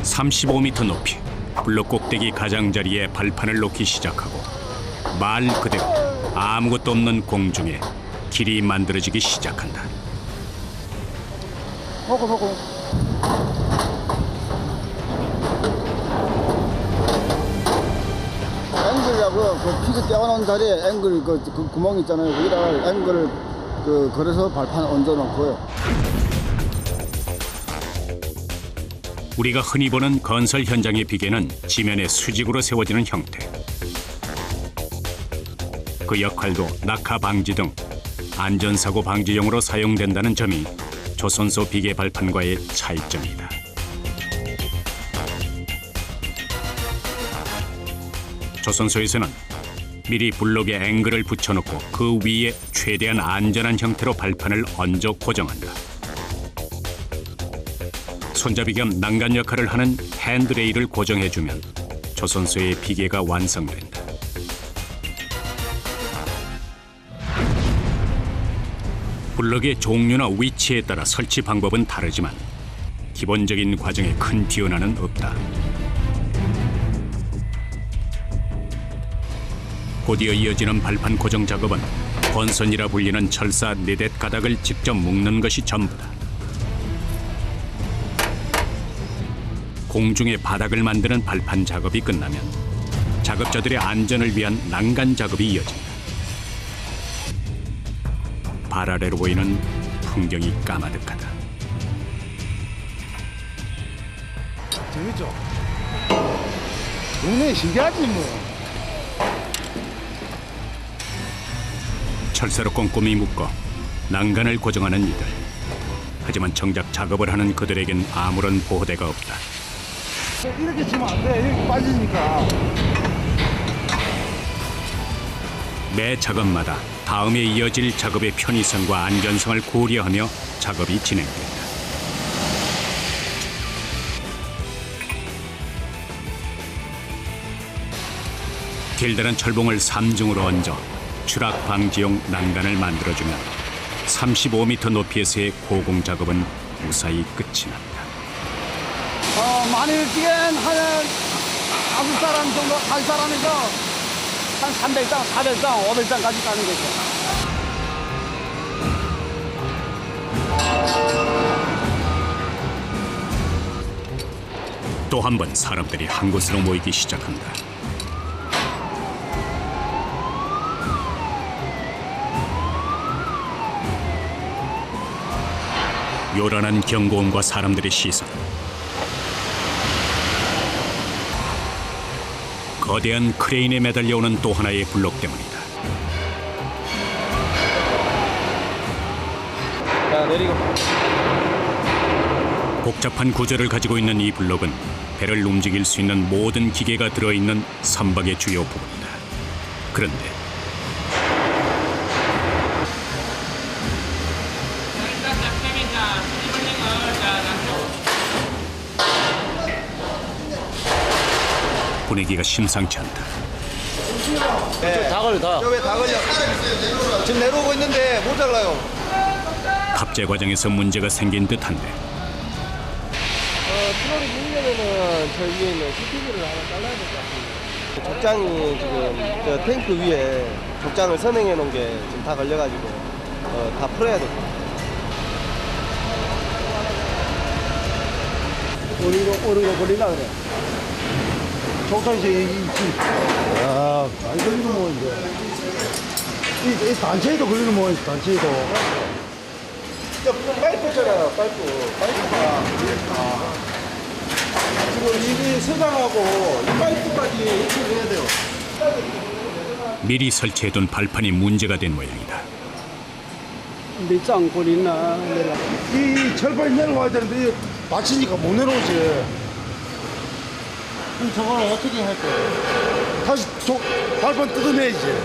35m 높이 블록 꼭대기 가장자리에 발판을 놓기 시작하고 말 그대로 아무것도 없는 공중에 길이 만들어지기 시작한다. 먹어. 앵글이라고 그 피그 떼어놓은 자리에 앵글 그 구멍 있잖아요. 거기다가 앵글을 걸어서 발판 얹어놓고요. 우리가 흔히 보는 건설 현장의 비계는 지면에 수직으로 세워지는 형태. 그 역할도 낙하 방지 등 안전사고 방지용으로 사용된다는 점이 조선소 비계 발판과의 차이점이다. 조선소에서는 미리 블록에 앵글을 붙여놓고 그 위에 최대한 안전한 형태로 발판을 얹어 고정한다. 손잡이 겸 난간 역할을 하는 핸드레일을 고정해주면 조선소의 비계가 완성된다. 블록의 종류나 위치에 따라 설치 방법은 다르지만 기본적인 과정에 큰 변화는 없다. 곧이어 이어지는 발판 고정 작업은 번선이라 불리는 철사 4대 가닥을 직접 묶는 것이 전부다. 공중에 바닥을 만드는 발판 작업이 끝나면 작업자들의 안전을 위한 난간 작업이 이어진다. 발 아래로 보이는 풍경이 까마득하다. 재밌죠? 굉장히 신기하지 뭐. 철사로 꼼꼼히 묶어 난간을 고정하는 이들. 하지만 정작 작업을 하는 그들에겐 아무런 보호대가 없다. 이렇게 치면 안 돼. 이렇게 빠지니까. 매 작업마다 다음에 이어질 작업의 편의성과 안전성을 고려하며 작업이 진행된다. 길다란 철봉을 3중으로 얹어 추락 방지용 난간을 만들어주면 35m 높이에서의 고공 작업은 무사히 끝이 난다. 많이 뛰긴 한 5사람 정도, 한 사람에서 한 300장, 400장, 500장까지 가는 거죠. 또 한 번 사람들이 한 곳으로 모이기 시작한다. 요란한 경고음과 사람들의 시선. 거대한 크레인에 매달려오는 또 하나의 블록 때문이다. 자, 내리고. 복잡한 구조를 가지고 있는 이 블록은 배를 움직일 수 있는 모든 기계가 들어있는 선박의 주요 부분이다. 그런데 분위기가 심상치 않다. 네. 다 걸려. 왜 다 걸려? 지금 내려오고 있는데 모자라요. 합재 과정에서 문제가 생긴 듯한데 트롤이 밀려면은 저 위에 있는 CCTV를 하나 잘라야 될 것 같습니다. 족장이 지금 저 탱크 위에 족장을 선행해 놓은 게 지금 다 걸려가지고 다 풀어야 될 것 같아요. 오른 거 걸린다 그래. 족장이 야, 많이 걸리는 모인데. 이 단체에도 걸리는 모인데, 단체에도. 파이프 있잖아요, 파이프가. 지금 이게 서장하고 이 파이프까지 해야 돼요. 미리 설치해둔 발판이 문제가 된 모양이다. 밑장 걸리나. 이 철판이 내려와야 되는데, 다치니까 못 내려오지. 그럼 저걸 어떻게 할 거예요? 다시 발판 뜯어내야지.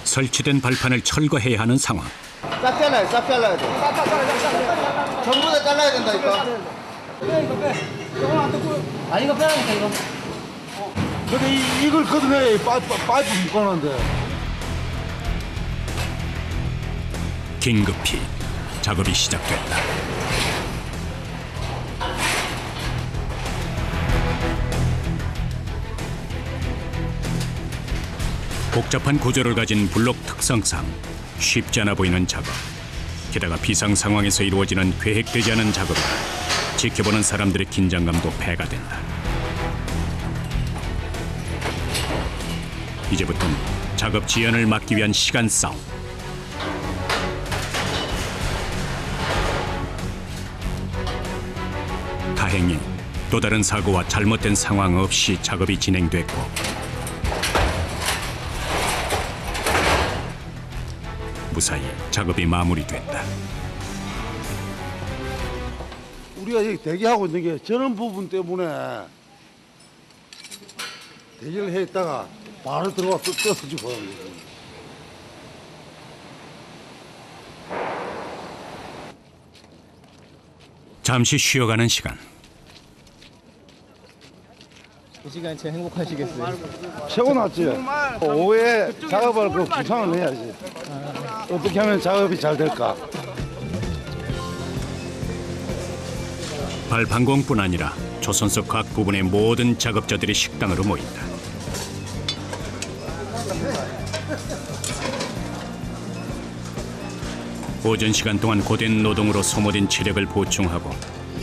설치된 발판을 철거해야 하는 상황. 싹 잘라야 돼. 전부 다 잘라야 된다니까. 아, 이거 빼라니까, 이거. 근데 이걸 걷어내야 파이프 묶어놨는데. 긴급히 작업이 시작됐다. 복잡한 구조를 가진 블록 특성상 쉽지 않아 보이는 작업. 게다가 비상 상황에서 이루어지는 계획되지 않은 작업이라 지켜보는 사람들의 긴장감도 배가 된다. 이제부터는 작업 지연을 막기 위한 시간 싸움. 다행히 또 다른 사고와 잘못된 상황 없이 작업이 진행됐고 무사히 작업이 마무리됐다. 우리가 여기 대기하고 있는 게 저런 부분 때문에 대기를 해 있다가 바로 들어와서 떨어지고 잠시 쉬어가는 시간. 이 시간 제일 행복하시겠어요? 최고 낫지. 오후에 작업을 그 구상을 해야지. 어떻게 하면 작업이 잘 될까? 발판공뿐 아니라 조선소 각 부분의 모든 작업자들이 식당으로 모인다. 오전 시간 동안 고된 노동으로 소모된 체력을 보충하고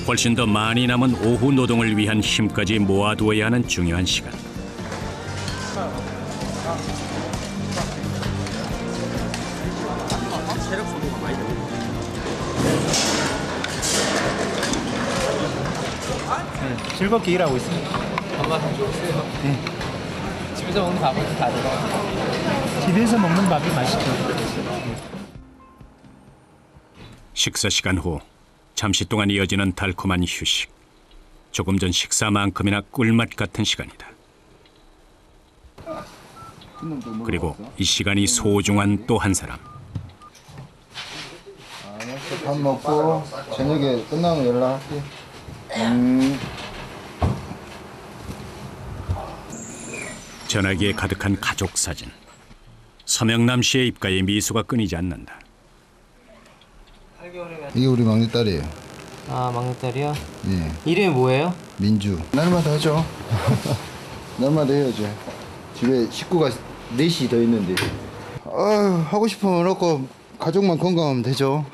훨씬 더 많이 남은 오후 노동을 위한 힘까지 모아두어야 하는 중요한 시간. 즐겁게 일하고 있습니다. 밥맛은 좋으세요? 네. 집에서 먹는 밥은 다르다. 집에서 먹는 밥이 맛있죠. 식사 시간 후 잠시 동안 이어지는 달콤한 휴식. 조금 전 식사만큼이나 꿀맛 같은 시간이다. 그리고 이 시간이 소중한 또 한 사람. 밥 먹고 저녁에 끝나면 연락할게. 전화기에 가득한 가족 사진. 서명남 씨의 입가에 미소가 끊이지 않는다. 이게 우리 막내딸이에요. 아, 막내딸이요? 예, 이름이 뭐예요? 민주. 날마다 하죠. 날마다 해야죠. 집에 식구가 넷이 더 있는데. 하고 싶으면 없고 가족만 건강하면 되죠.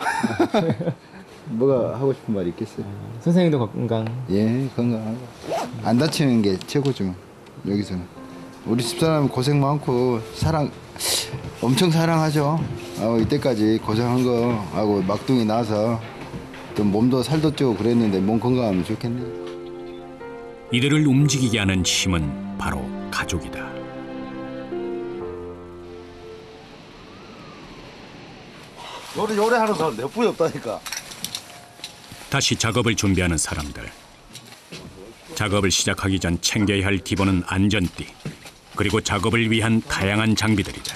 뭐가 하고 싶은 말이 있겠어요? 선생님도 건강. 예, 건강하고 안 다치는 게 최고죠. 여기서는 우리 집사람 고생 많고 엄청 사랑하죠. 이때까지 고생한 거 하고 막둥이 나서 또 몸도 살도 찌고 그랬는데 몸 건강하면 좋겠네. 이들을 움직이게 하는 힘은 바로 가족이다. 요래 하는 사람 내 뿌리 없다니까. 다시 작업을 준비하는 사람들. 작업을 시작하기 전 챙겨야 할 기본은 안전띠, 그리고 작업을 위한 다양한 장비들이다.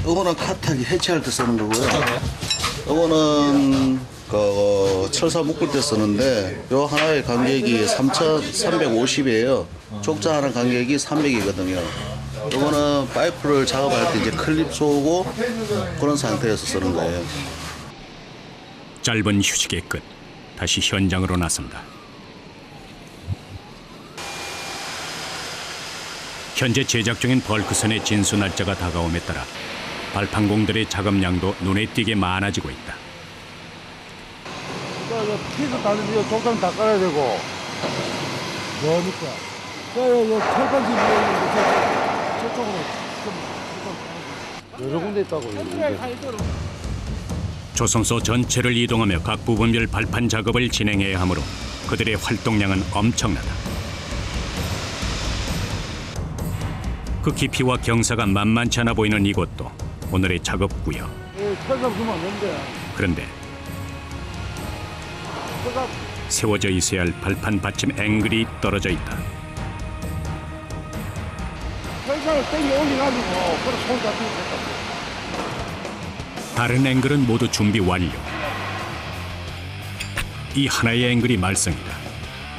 이거는 카타기 해체할 때 쓰는 거고요. 이거는 철사 묶을 때 쓰는데 요 하나의 간격이 3,350이에요. 족자 하나 간격이 300이거든요. 이거는 파이프를 작업할 때 이제 클립 쏘고 그런 상태에서 쓰는 거예요. 짧은 휴식의 끝, 다시 현장으로 나선다. 현재 제작 중인 벌크선의 진수 날짜가 다가옴에 따라 발판공들의 작업량도 눈에 띄게 많아지고 있다. 피서 달리면 족장 다 깔아야 되고. 뭐니까? 철판지 위에 있는데 저쪽으로 좀 여러 군데 있다고. 조선소 전체를 이동하며 각 부분별 발판 작업을 진행해야 하므로 그들의 활동량은 엄청나다. 그 깊이와 경사가 만만치 않아 보이는 이곳도 오늘의 작업 구역. 철판 주면 안 되는데. 그런데 세워져 있어야 할 발판 받침 앵글이 떨어져 있다. 철판을 땡겨 올려가지고 그래 손 잡히면 됐다. 다른 앵글은 모두 준비 완료. 이 하나의 앵글이 말썽이다.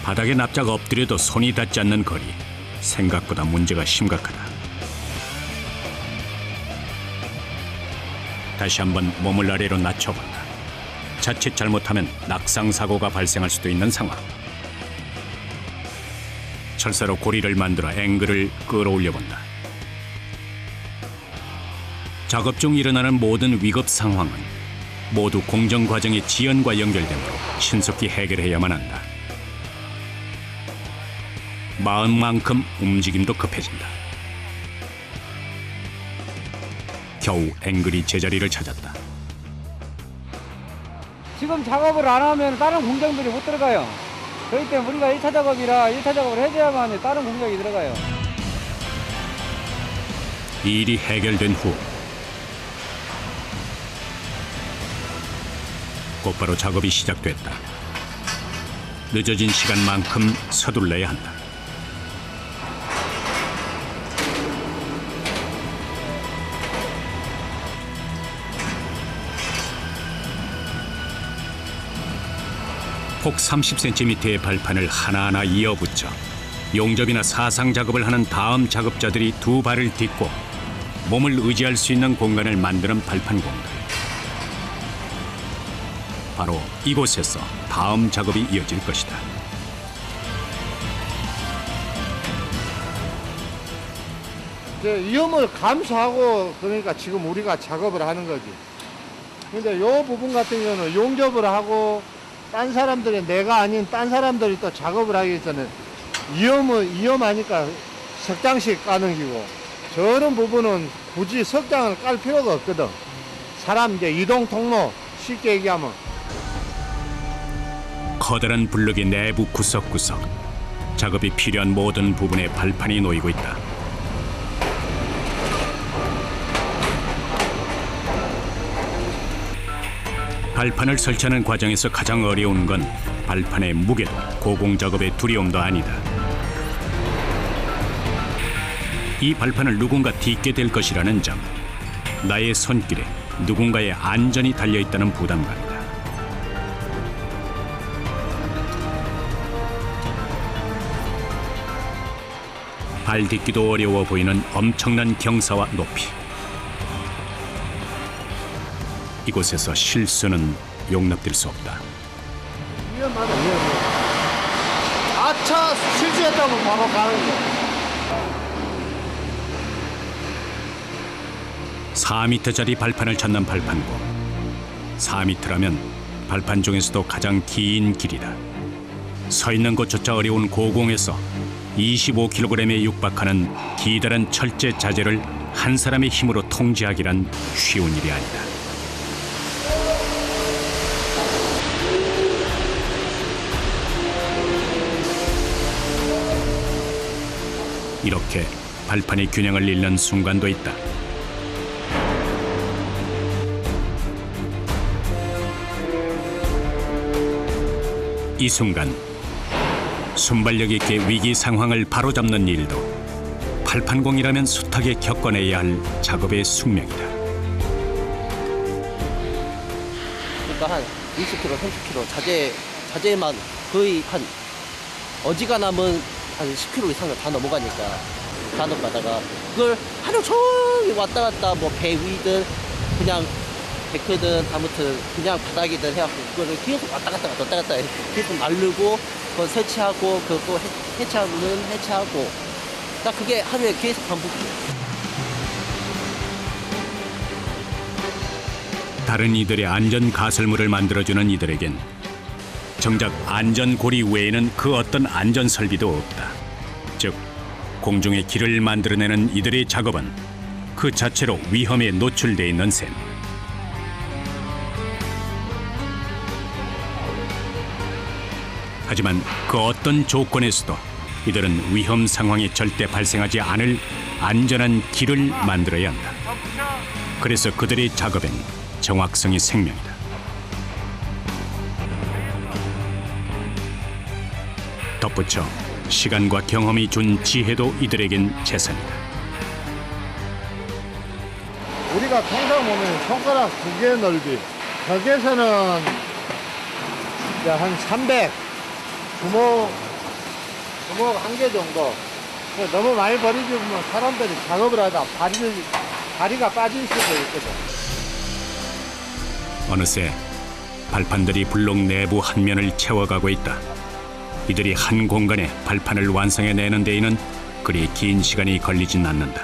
바닥에 납작 엎드려도 손이 닿지 않는 거리. 생각보다 문제가 심각하다. 다시 한번 몸을 아래로 낮춰본다. 자칫 잘못하면 낙상 사고가 발생할 수도 있는 상황. 철사로 고리를 만들어 앵글을 끌어올려 본다. 작업 중 일어나는 모든 위급 상황은 모두 공정 과정의 지연과 연결되므로 신속히 해결해야만 한다. 마음만큼 움직임도 급해진다. 겨우 앵글이 제자리를 찾았다. 지금 작업을 안 하면 다른 공장들이 못 들어가요. 그렇기 때문에 우리가 1차 작업이라 1차 작업을 해줘야만 다른 공장이 들어가요. 이 일이 해결된 후 곧바로 작업이 시작됐다. 늦어진 시간만큼 서둘러야 한다. 폭 30cm의 발판을 하나하나 이어붙여 용접이나 사상 작업을 하는 다음 작업자들이 두 발을 딛고 몸을 의지할 수 있는 공간을 만드는 발판 공들. 바로 이곳에서 다음 작업이 이어질 것이다. 이제 위험을 감수하고 그러니까 지금 우리가 작업을 하는 거지. 근데 요 부분 같은 경우는 용접을 하고 딴 사람들이 내가 아닌 딴 사람들이 또 작업을 하기 위해서는 위험하니까 석장씩 까는 기고 저런 부분은 굳이 석장을 깔 필요가 없거든. 사람 이제 이동 통로 쉽게 얘기하면 커다란 블럭의 내부 구석구석 작업이 필요한 모든 부분에 발판이 놓이고 있다. 발판을 설치하는 과정에서 가장 어려운 건 발판의 무게도 고공작업의 두려움도 아니다. 이 발판을 누군가 딛게 될 것이라는 점, 나의 손길에 누군가의 안전이 달려있다는 부담감이다. 발 딛기도 어려워 보이는 엄청난 경사와 높이. 이곳에서 실수는 용납될 수 없다. 위험하다. 아차 실수했다고 바로 가는 거야. 4m짜리 발판을 찾는 발판고 4m라면 발판 중에서도 가장 긴 길이다. 서 있는 곳조차 어려운 고공에서 25kg에 육박하는 기다란 철제 자재를 한 사람의 힘으로 통제하기란 쉬운 일이 아니다. 이렇게 발판의 균형을 잃는 순간도 있다. 이 순간 순발력 있게 위기 상황을 바로잡는 일도 발판공이라면 숱하게 겪어내야 할 작업의 숙명이다. 그러니까 한 20kg, 30kg 자재만 거의 한 어지간하면 한 10kg 이상을 다 넘어가니까 작업하다가 그걸 하루 종일 왔다 갔다 뭐 배 위든 그냥 데크든 아무튼 그냥 바닥이든 해갖고 그거를 계속 왔다 갔다 계속 마르고 그거 설치하고 그거 해체하고 딱 그게 하루에 계속 반복이에요. 다른 이들의 안전 가설물을 만들어주는 이들에겐 정작 안전고리 외에는 그 어떤 안전 설비도 없다. 즉 공중의 길을 만들어내는 이들의 작업은 그 자체로 위험에 노출돼 있는 셈. 하지만 그 어떤 조건에서도 이들은 위험 상황이 절대 발생하지 않을 안전한 길을 만들어야 한다. 그래서 그들의 작업엔 정확성이 생명이다. 덧붙여 시간과 경험이 준 지혜도 이들에겐 재산이다. 우리가 통상 보면 손가락 2개 넓이 벽에서는 이제 한 300 주먹 1개 정도. 너무 많이 버리지 보면 사람들이 작업을 하다 다리가 빠질 수도 있거든. 어느새 발판들이 블록 내부 한 면을 채워가고 있다. 이들이 한 공간에 발판을 완성해내는 데에는 그리 긴 시간이 걸리진 않는다.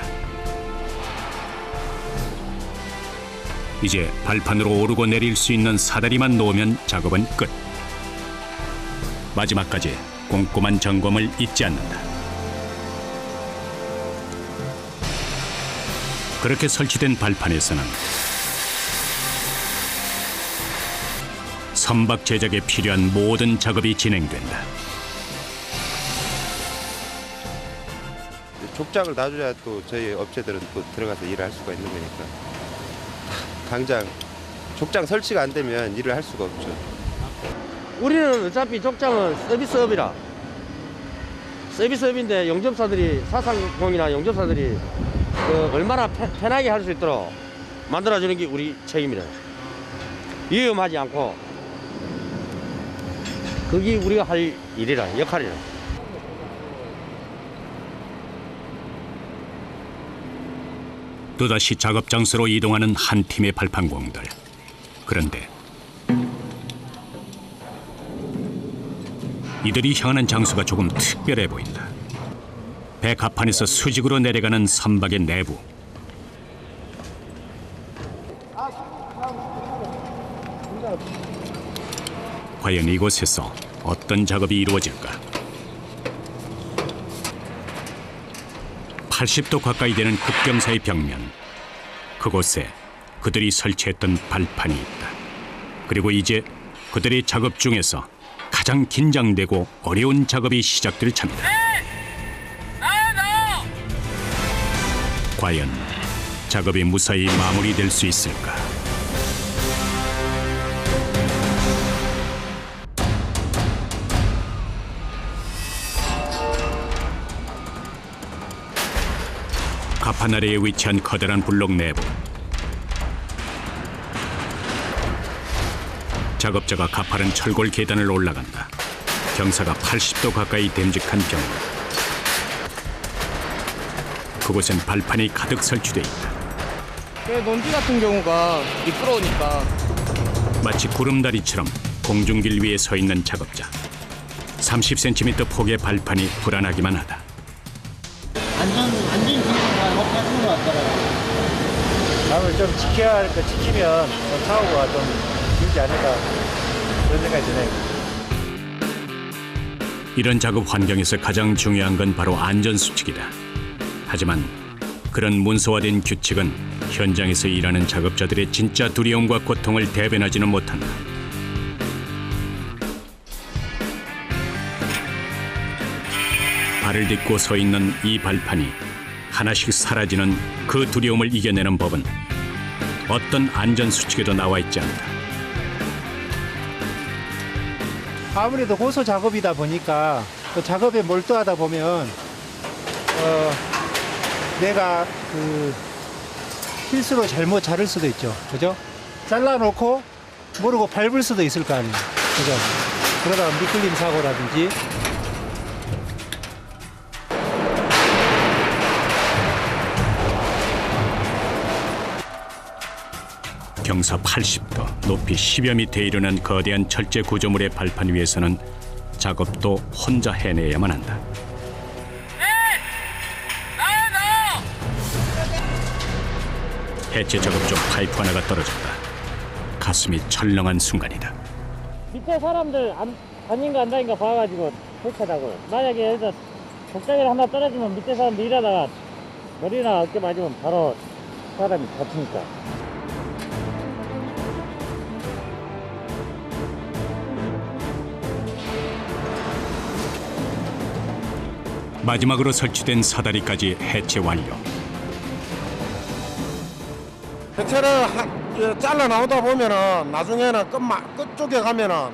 이제 발판으로 오르고 내릴 수 있는 사다리만 놓으면 작업은 끝. 마지막까지 꼼꼼한 점검을 잊지 않는다. 그렇게 설치된 발판에서는 선박 제작에 필요한 모든 작업이 진행된다. 족장을 놔줘야 또 저희 업체들은 또 들어가서 일을 할 수가 있는 거니까 당장 족장 설치가 안 되면 일을 할 수가 없죠. 우리는 어차피 족장은 서비스업이라 서비스업인데 용접사들이 사상공이나 용접사들이 얼마나 편하게 할 수 있도록 만들어주는 게 우리 책임이라. 위험하지 않고 그게 우리가 할 일이라 역할이라. 또다시 작업 장소로 이동하는 한 팀의 발판공들. 그런데 이들이 향하는 장소가 조금 특별해 보인다. 배 갑판에서 수직으로 내려가는 선박의 내부. 과연 이곳에서 어떤 작업이 이루어질까? 80도 가까이 되는 급경사의 벽면. 그곳에 그들이 설치했던 발판이 있다. 그리고 이제 그들의 작업 중에서 가장 긴장되고 어려운 작업이 시작될 차입니다. 과연 작업이 무사히 마무리될 수 있을까? 갑판 아래에 위치한 커다란 블록 내부. 작업자가 가파른 철골 계단을 올라간다. 경사가 80도 가까이 됨직한 벽면. 그곳엔 발판이 가득 설치돼 있다. 먼지 같은 경우가 미끄러우니까 마치 구름다리처럼 공중길 위에 서 있는 작업자. 30cm 폭의 발판이 불안하기만 하다. 안전 기준 다 높아지는 것 같더라고요. 다음을 좀 지켜야 할 거 지키면 사고가 좀 길지 않을까 그런 생각이 드네요. 이런 작업 환경에서 가장 중요한 건 바로 안전수칙이다. 하지만 그런 문서화된 규칙은 현장에서 일하는 작업자들의 진짜 두려움과 고통을 대변하지는 못한다. 발을 딛고 서 있는 이 발판이 하나씩 사라지는 그 두려움을 이겨내는 법은 어떤 안전수칙에도 나와 있지 않다. 아무래도 고소 작업이다 보니까 그 작업에 몰두하다 보면 내가 그 실수로 잘못 자를 수도 있죠. 그죠? 잘라놓고 모르고 밟을 수도 있을 거 아니에요. 그죠? 그러다가 미끌림 사고라든지. 경사 80도, 높이 10여 미터에 이르는 거대한 철제 구조물의 발판 위에서는 작업도 혼자 해내야만 한다. 해체 작업 중 파이프 하나가 떨어졌다. 가슴이 철렁한 순간이다. 밑에 사람들 다닌 거 안 다닌 거 봐가지고 설치하고 만약에 여기서 복장이를 하나 떨어지면 밑에 사람들 일하다가 머리나 어깨 맞으면 바로 사람이 다치니까. 마지막으로 설치된 사다리까지 해체 완료. 해체를 잘라 나오다 보면은 나중에는 끝쪽에 가면은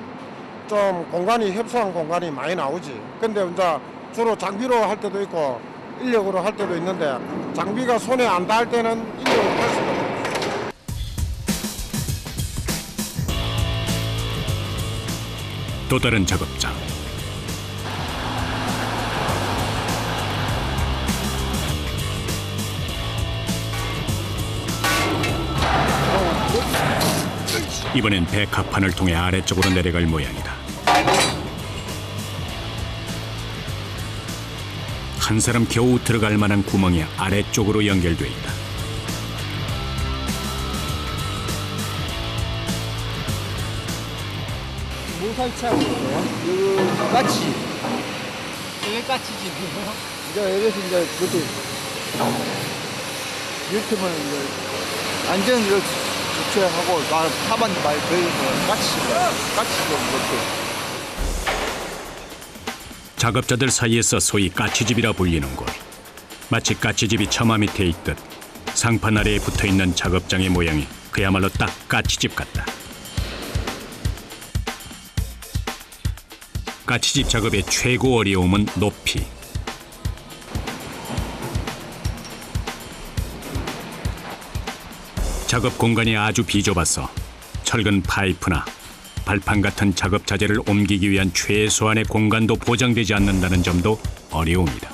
좀 공간이 협소한 공간이 많이 나오지. 근데 이제 주로 장비로 할 때도 있고 인력으로 할 때도 있는데 장비가 손에 안 닿을 때는 인력으로 할 수가 없어. 또 다른 작업장. 이번엔 배 갑판을 통해 아래쪽으로 내려갈 모양이다. 한 사람 겨우 들어갈 만한 구멍이 아래쪽으로 연결돼 있다. 뭐 설치하고 있어요? 이거 까치. 이게 까치집이에요? 이제 여기서 이제 그것도 이렇게 하면 이제 안전을 주체하고 하반 말 거의 까치죠 이렇게. 작업자들 사이에서 소위 까치집이라 불리는 곳. 마치 까치집이 처마 밑에 있듯 상판 아래에 붙어있는 작업장의 모양이 그야말로 딱 까치집 같다. 까치집 작업의 최고 어려움은 높이. 작업 공간이 아주 비좁아서 철근 파이프나 발판 같은 작업 자재를 옮기기 위한 최소한의 공간도 보장되지 않는다는 점도 어려움이다.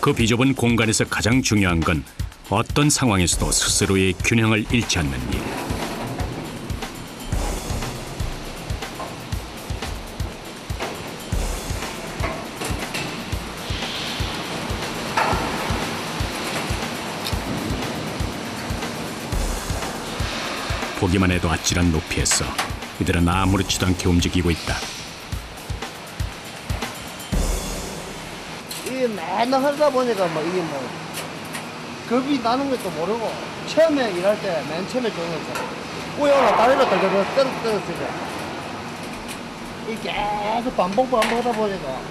그 비좁은 공간에서 가장 중요한 건 어떤 상황에서도 스스로의 균형을 잃지 않는 일. 보기만 해도 아찔한 높이에서 이들은 아무렇지도 않게 움직이고 있다. 이게 맨날 하다 보니까 뭐 이게 뭐 겁이 나는 것도 모르고 처음에 일할 때 맨 처음에 조용했어. 우여나 다리로 떨어뜨렸으니까 이 계속 반복하다 보니까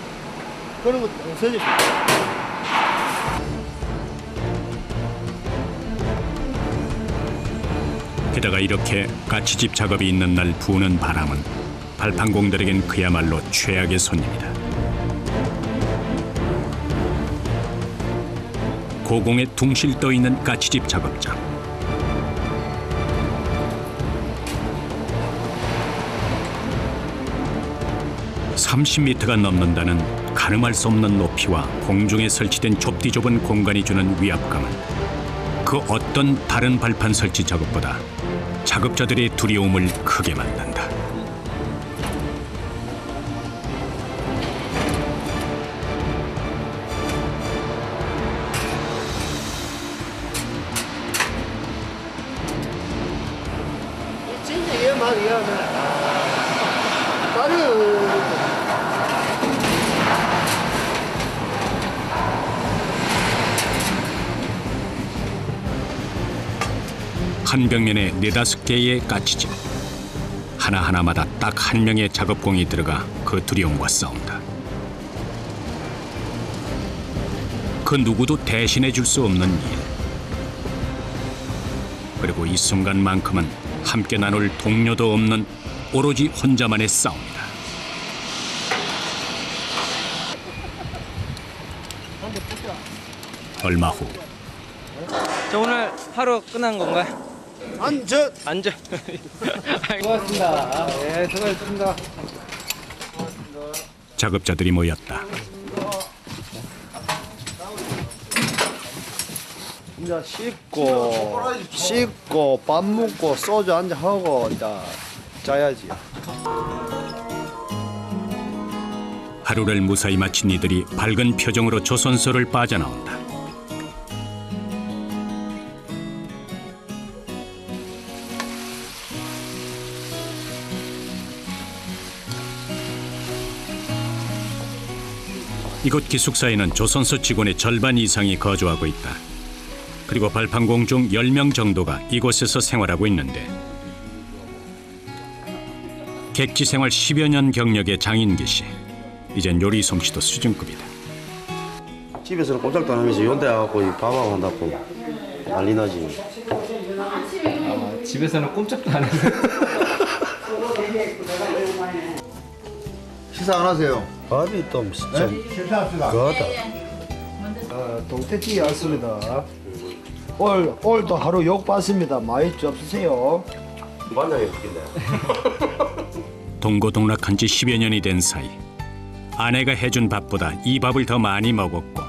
그런 것도 없어지고. 게다가 이렇게 까치집 작업이 있는 날 부는 바람은 발판공들에겐 그야말로 최악의 손님이다. 고공에 둥실 떠 있는 까치집 작업장. (30m가) 넘는다는 가늠할 수 없는 높이와 공중에 설치된 좁디 좁은 공간이 주는 위압감은 그 어떤 다른 발판 설치 작업보다 작업자들의 두려움을 크게 만든다. 진짜 얘 말이야. 다리 한 벽면에 4-5개의 까치집. 하나하나마다 딱 한 명의 작업공이 들어가 그 두려움과 싸운다. 그 누구도 대신해 줄 수 없는 일. 그리고 이 순간만큼은 함께 나눌 동료도 없는 오로지 혼자만의 싸움이다. 얼마 후 저 오늘 하루 끝난 건가요? 앉아. 앉아. 고맙습니다. 네, 수고하셨습니다. 작업자들이 모였다. 이제 씻고 밥 먹고 소주 한잔 하고 이제 자야지. 하루를 무사히 마친 이들이 밝은 표정으로 조선소를 빠져나온다. 이곳 기숙사에는 조선소 직원의 절반 이상이 거주하고 있다. 그리고 발판공 중 10명 정도가 이곳에서 생활하고 있는데 객지 생활 10여 년 경력의 장인기 씨. 이젠 요리 솜씨도 수준급이다. 집에서는 꼼짝도 안 하면서 연대 와갖고 밥하고 한다고 난리 나지. 집에서는 꼼짝도 안 해요. 식사 안 하세요? 밥이 또 진짜 식사합시다. 그거다. 동태찌개 왔습니다. 오늘도 하루 욕 받습니다. 많이 접수세요. 반장이 웃긴다. 동고동락한 지 10여 년이 된 사이 아내가 해준 밥보다 이 밥을 더 많이 먹었고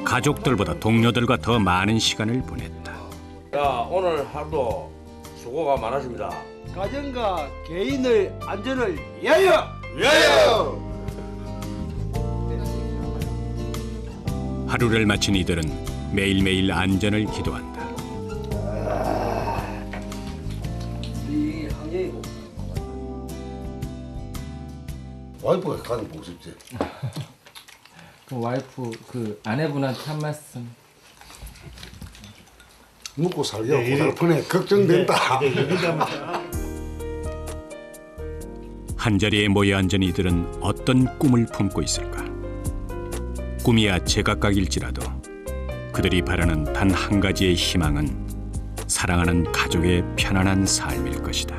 가족들보다 동료들과 더 많은 시간을 보냈다. 자, 오늘 하루도 수고가 많으십니다. 가정과 개인의 안전을 위하여! 위하여! 하루를 마친 이들은 매일매일 안전을 기도한다. 와이프가 가는 보고 싶지. 그 와이프 그 아내분한테 한 말씀. 먹고 살기가 고달프네. 걱정된다. 한자리에 모여 앉은 이들은 어떤 꿈을 품고 있을까? 꿈이야 제각각일지라도 그들이 바라는 단 한 가지의 희망은 사랑하는 가족의 편안한 삶일 것이다.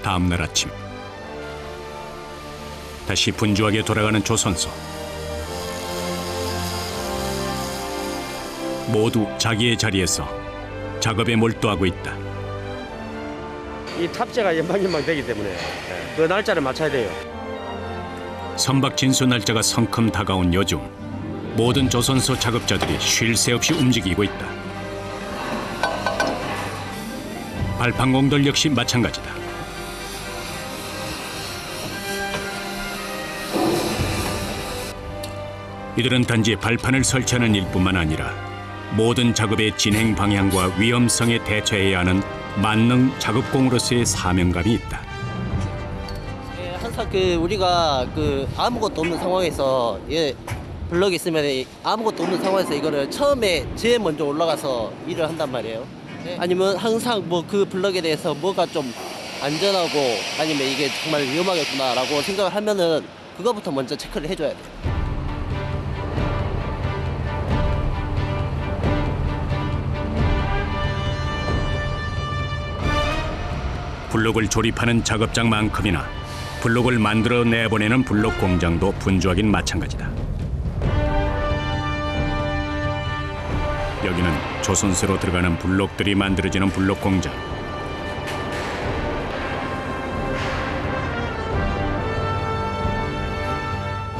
다음 날 아침 다시 분주하게 돌아가는 조선소. 모두 자기의 자리에서 작업에 몰두하고 있다. 이 탑재가 연방연방 되기 때문에 그 날짜를 맞춰야 돼요. 선박 진수 날짜가 성큼 다가온 요즘 모든 조선소 작업자들이 쉴 새 없이 움직이고 있다. 발판공들 역시 마찬가지다. 이들은 단지 발판을 설치하는 일뿐만 아니라 모든 작업의 진행 방향과 위험성에 대처해야 하는 만능 작업공으로서의 사명감이 있다. 예, 항상 우리가 아무것도 없는 상황에서 블럭이 있으면 아무것도 없는 상황에서 이거를 처음에 제일 먼저 올라가서 일을 한단 말이에요. 아니면 항상 그 블럭에 대해서 뭐가 좀 안전하고 아니면 이게 정말 위험하겠구나라고 생각을 하면은 그거부터 먼저 체크를 해줘야 돼요. 블록을 조립하는 작업장만큼이나 블록을 만들어 내보내는 블록 공장도 분주하긴 마찬가지다. 여기는 조선소로 들어가는 블록들이 만들어지는 블록 공장.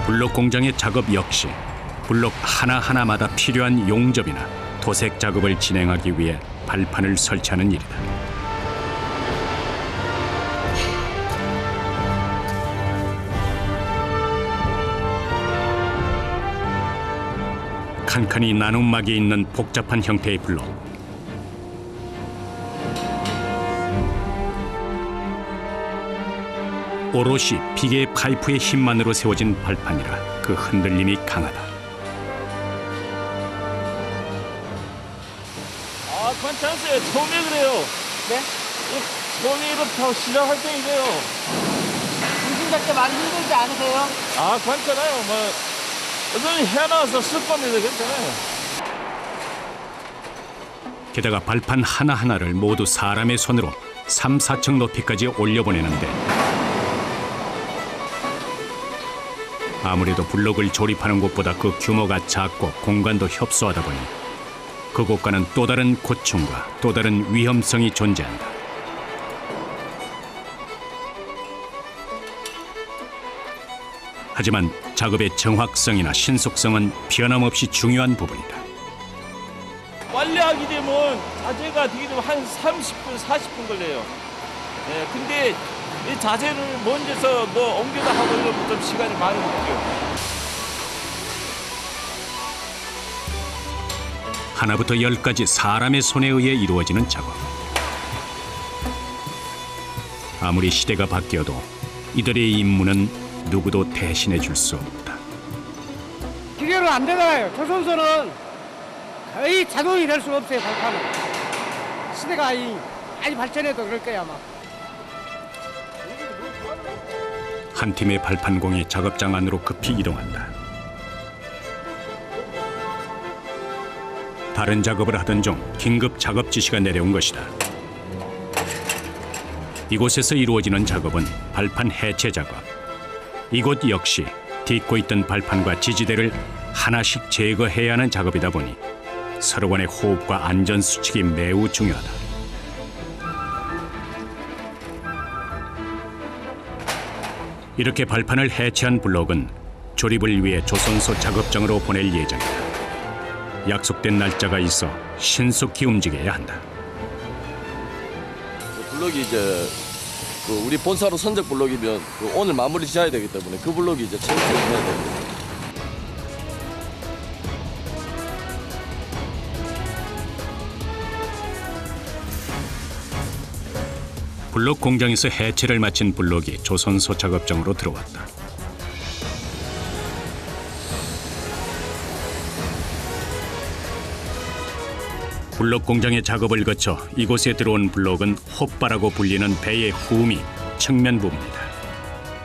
블록 공장의 작업 역시 블록 하나하나마다 필요한 용접이나 도색 작업을 진행하기 위해 발판을 설치하는 일이다. 칸칸이 나눔막이 있는 복잡한 형태의 블록. 오롯이 비계 파이프의 힘만으로 세워진 발판이라 그 흔들림이 강하다. 아, 괜찮으세요. 처음에 그래요. 네? 처음에 이렇다고 시작할 때 이래요. 중심 잡기 많이 힘들지 않으세요? 아, 괜찮아요. 여전히 해놔서 쓸 겁니다. 괜찮아요. 게다가 발판 하나하나를 모두 사람의 손으로 3, 4층 높이까지 올려보내는데 아무래도 블록을 조립하는 곳보다 그 규모가 작고 공간도 협소하다 보니 그곳과는 또 다른 고충과 또 다른 위험성이 존재한다. 하지만 작업의 정확성이나 신속성은 변함없이 중요한 부분이다. 완료하게 되면 자재가 되게 되면 한 30분, 40분 걸려요. 네, 근데 이 자재를 먼저서 옮겨다 하고 이러면 좀 시간이 많이 걸려요. 하나부터 10까지 사람의 손에 의해 이루어지는 작업. 아무리 시대가 바뀌어도 이들의 임무는 누구도 대신해 줄 수 없다. 기계로 안 되잖아요. 조선소는 거의 자동이 될 수가 없어요. 발판은. 시대가 많이 발전해도 그럴 거야 아마. 한 팀의 발판공이 작업장 안으로 급히 이동한다. 다른 작업을 하던 중 긴급 작업 지시가 내려온 것이다. 이곳에서 이루어지는 작업은 발판 해체 작업. 이곳 역시 딛고 있던 발판과 지지대를 하나씩 제거해야 하는 작업이다 보니 서로 간의 호흡과 안전 수칙이 매우 중요하다. 이렇게 발판을 해체한 블록은 조립을 위해 조선소 작업장으로 보낼 예정이다. 약속된 날짜가 있어 신속히 움직여야 한다. 블록이 이제 우리 본사로 선적 블록이면 오늘 마무리 지어야 되기 때문에 그 블록이 이제 체육회를 해야 됩니다. 블록 공장에서 해체를 마친 블록이 조선소 작업장으로 들어왔다. 블록 공장의 작업을 거쳐 이곳에 들어온 블록은 호빠라고 불리는 배의 후미, 측면 부분이다.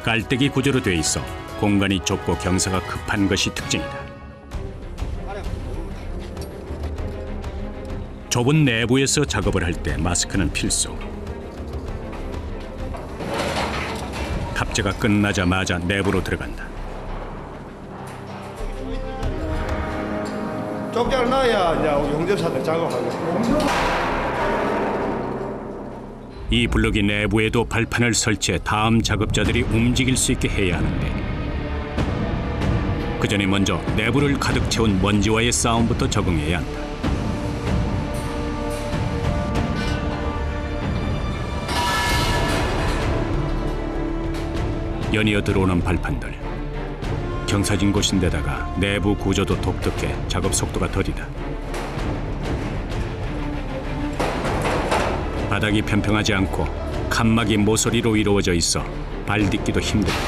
깔때기 구조로 돼 있어 공간이 좁고 경사가 급한 것이 특징이다. 좁은 내부에서 작업을 할 때 마스크는 필수. 탑재가 끝나자마자 내부로 들어간다. 쪽장을 놔야 이제 용접사들 작업하고. 이 블록이 내부에도 발판을 설치해 다음 작업자들이 움직일 수 있게 해야 하는데 그 전에 먼저 내부를 가득 채운 먼지와의 싸움부터 적응해야 한다. 연이어 들어오는 발판들. 경사진 곳인데다가 내부 구조도 독특해 작업 속도가 더디다. 바닥이 평평하지 않고 칸막이 모서리로 이루어져 있어 발 딛기도 힘들다.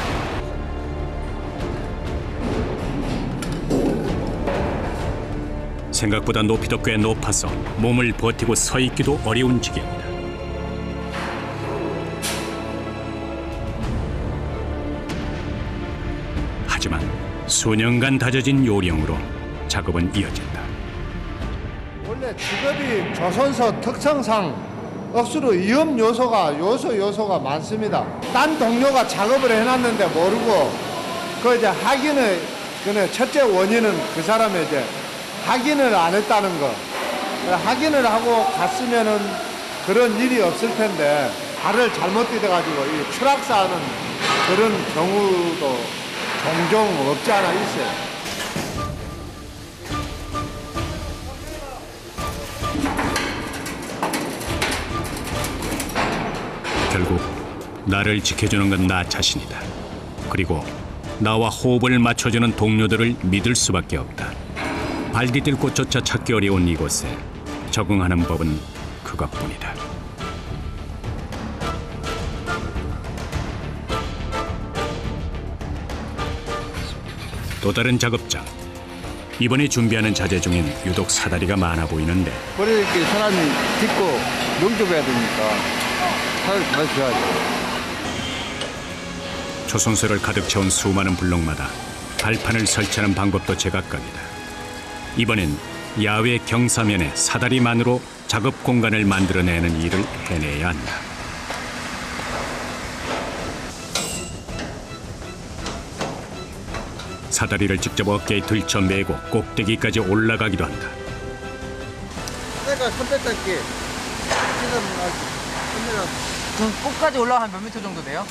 생각보다 높이도 꽤 높아서 몸을 버티고 서 있기도 어려운 지경이다. 하지만 수년간 다져진 요령으로 작업은 이어진다. 원래 직업이 조선소 특성상 억수로 위험 요소가 많습니다. 딴 동료가 작업을 해놨는데 모르고 그 이제 확인을 그네 첫째 원인은 그 사람의 이제 확인을 안 했다는 거. 확인을 하고 갔으면은 그런 일이 없을 텐데 발을 잘못 디뎌가지고 이 추락사하는 그런 경우도 종종 없지 않아 있어요. 결국 나를 지켜주는 건 나 자신이다. 그리고 나와 호흡을 맞춰주는 동료들을 믿을 수밖에 없다. 발 디딜 곳조차 찾기 어려운 이곳에 적응하는 법은 그것뿐이다. 또 다른 작업장. 이번에 준비하는 자재 중엔 유독 사다리가 많아 보이는데 그래 이렇게 사람이 딛고 용접해야 되니까 사다리 잘 줘야죠. 조선소를 가득 채운 수많은 블록마다 발판을 설치하는 방법도 제각각이다. 이번엔 야외 경사면에 사다리만으로 작업 공간을 만들어내는 일을 해내야 한다. 사다리를 직접 어깨에 들쳐 매고 꼭대기까지 올라가기도 한다. 내가 선택할게. 그럼 꼭까지 올라가면 몇 미터 정도 돼요?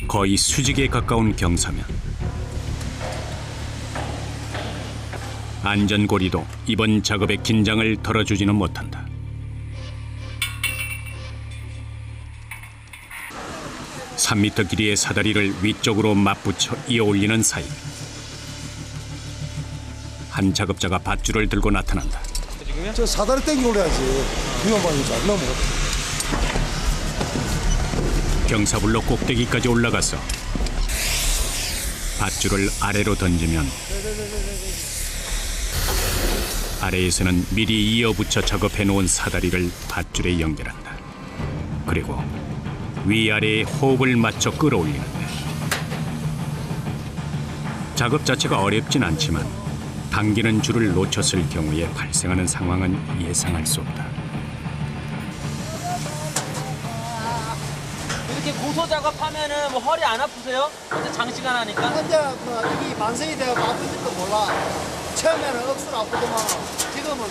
거의 수직에 가까운 경사면. 안전고리도 이번 작업의 긴장을 덜어주지는 못한다. (3m) 길이의 사다리를 위쪽으로 맞붙여 이어올리는 사이 한 작업자가 밧줄을 들고 나타난다. 저 사다리 땡기고 그래야지. 위험하니까 안 넘어. 경사블록 꼭대기까지 올라가서 밧줄을 아래로 던지면 아래에서는 미리 이어붙여 작업해 놓은 사다리를 밧줄에 연결한다. 그리고 위아래의 호흡을 맞춰 끌어올리는데 작업 자체가 어렵진 않지만 당기는 줄을 놓쳤을 경우에 발생하는 상황은 예상할 수 없다. 이렇게 고소 작업하면은 뭐 허리 안 아프세요? 어제 장시간 하니까? 현재 이 만성이 되어 아픈지도 몰라. 처음에는 억수로 아프더만 지금은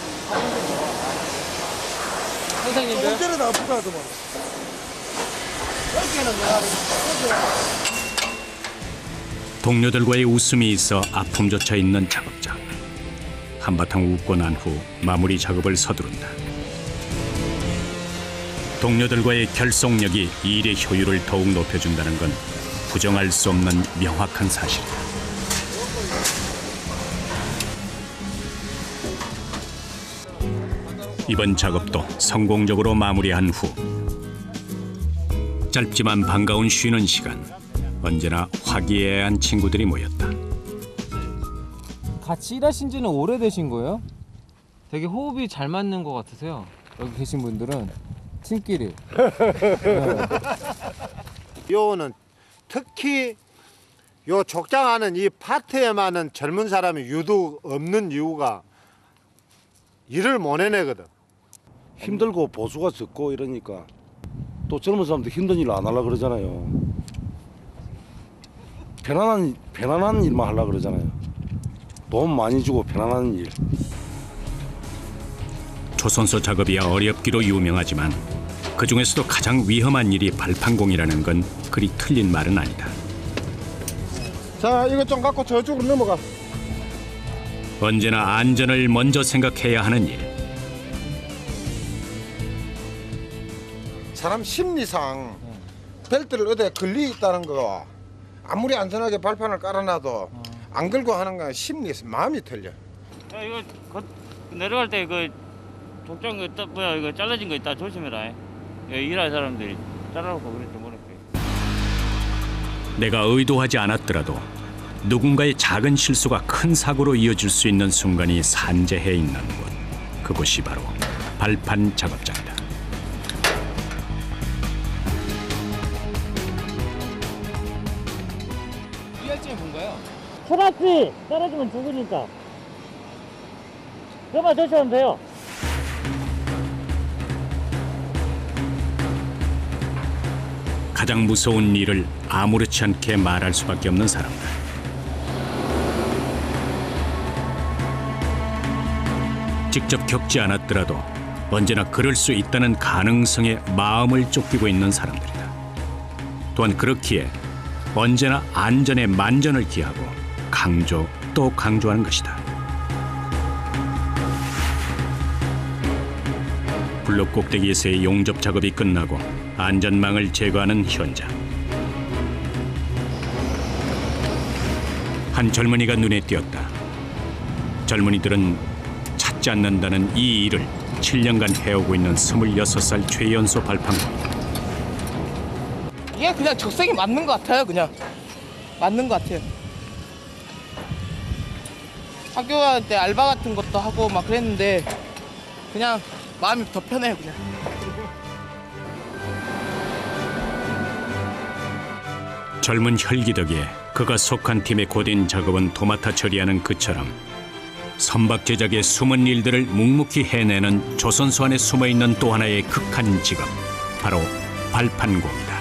선생님들 언제나 아프다더만. 어깨는 뭐야? 동료들과의 웃음이 있어 아픔조차 있는 작업자. 한바탕 웃고 난 후 마무리 작업을 서두른다. 동료들과의 결속력이 일의 효율을 더욱 높여준다는 건 부정할 수 없는 명확한 사실이다. 이번 작업도 성공적으로 마무리한 후 짧지만 반가운 쉬는 시간. 언제나 화기애애한 친구들이 모였다. 같이 일하신 지는 오래되신 거예요? 되게 호흡이 잘 맞는 것 같으세요. 여기 계신 분들은 팀끼리. 요는 특히 요 족장하는 이 파트에만은 젊은 사람이 유독 없는 이유가 일을 못 해내거든. 힘들고 보수가 적고 이러니까 또 젊은 사람들 힘든 일 안 하려고 그러잖아요. 편안한 일만 하려고 그러잖아요. 돈 많이 주고 편안한 일. 조선소 작업이야 어렵기로 유명하지만 그중에서도 가장 위험한 일이 발판공이라는 건 그리 틀린 말은 아니다. 자, 이거 좀 갖고 저쪽으로 넘어가. 언제나 안전을 먼저 생각해야 하는 일. 사람 심리상 벨트를 어디에 걸리 있다는 거 아무리 안전하게 발판을 깔아놔도 안 걸고 하는 건 심리에서 마음이 틀려. 야, 이거 내려갈 때 그 독장 거 있다 뭐야 이거 잘라진 거 있다 조심해라. 일할 사람들이 잘라놓고 그랬지 모르겠어. 내가 의도하지 않았더라도 누군가의 작은 실수가 큰 사고로 이어질 수 있는 순간이 산재해 있는 곳. 그곳이 바로 발판 작업장이다. 주의할 점이 뭔가요? 초락지 떨어지면 죽으니까. 그만 조심하면 돼요. 가장 무서운 일을 아무렇지 않게 말할 수밖에 없는 사람들. 직접 겪지 않았더라도 언제나 그럴 수 있다는 가능성에 마음을 쫓기고 있는 사람들이다. 또한 그렇기에 언제나 안전에 만전을 기하고 강조 또 강조하는 것이다. 블록 꼭대기에서의 용접 작업이 끝나고 안전망을 제거하는 현장. 한 젊은이가 눈에 띄었다. 젊은이들은 찾지 않는다는 이 일을 7년간 해오고 있는 26살 최연소 발판공이다. 이게 그냥 적성이 맞는 것 같아요. 그냥 맞는 것 같아요. 학교 갈 때 알바 같은 것도 하고 막 그랬는데 그냥 마음이 더 편해요. 그냥. 젊은 혈기 덕에 그가 속한 팀의 고된 작업은 도맡아 처리하는 그처럼 선박 제작의 숨은 일들을 묵묵히 해내는 조선소 안에 숨어있는 또 하나의 극한 직업, 바로 발판공이다.